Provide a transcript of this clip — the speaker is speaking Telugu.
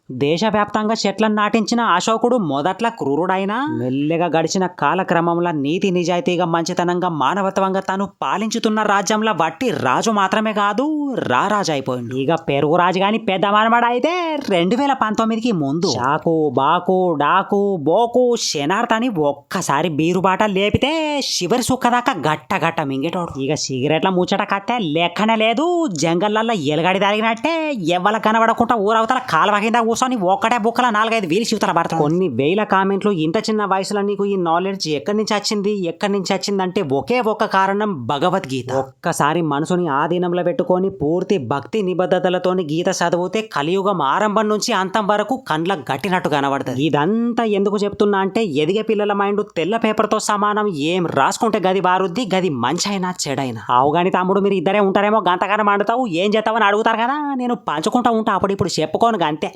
దేశవ్యాప్తంగా చెట్లను నాటించిన అశోకుడు మొదట్ల క్రూరుడైనా మెల్లగా గడిచిన కాలక్రమంలో నీతి నిజాయితీగా మంచితనంగా మానవత్వంగా తాను పాలించుతున్న రాజ్యంలో వట్టి రాజు మాత్రమే కాదు రారాజు అయిపోయింది. ఇక పెరుగు రాజు గాని పెద్ద మనమడ అయితే 2019కి ముందు చాకు బాకు డాకు బోకు శనార్తని ఒక్కసారి బీరు బాట లేపితే చివరి సుక్కదాకా గట్ట మింగేటోడు. ఇక సిగరెట్ల ముచ్చట కట్టే లెక్కనే లేదు. జంగల్లల్లో ఎలగడి దారిగినట్టే ఎవ్వల కనబడకుండా ఊరవతల కాలువ కింద కూర్చొని ఒక్కటే బుక్కల 4-5 వీలు శివతల పడతాడు. కొన్ని వేల కామెంట్లు ఇంత చిన్న వయసులో నీకు ఈ నాలెడ్జ్ ఎక్కడి నుంచి వచ్చిందంటే ఒకే ఒక్క కారణం భగవద్గీత. ఒక్కసారి మనసుని ఆధీనంలో పెట్టుకొని పూర్తి భక్తి నిబద్ధతలతోని గీత చదివితే కలియుగం ఆరంభం నుంచి అంతం వరకు కండ్ల గట్టినట్టు కనబడుతుంది. ఇదంతా ఎందుకు చెప్తున్నా అంటే ఎదిగే పిల్లల మైండ్ తెల్ల పేపర్తో సమానం. ఏం రాసుకుంటే గది వారుద్ది, గది మంచి అయినా చెడైనా. అవుగాని తమ్ముడు మీరు ఇద్దరే ఉంటారేమో గంతగానం మండుతావు ఏం చేస్తావని అడుగుతారు కదా, నేను పంచుకుంటా ఉంటా అప్పుడు ఇప్పుడు చెప్పుకోను అంతే.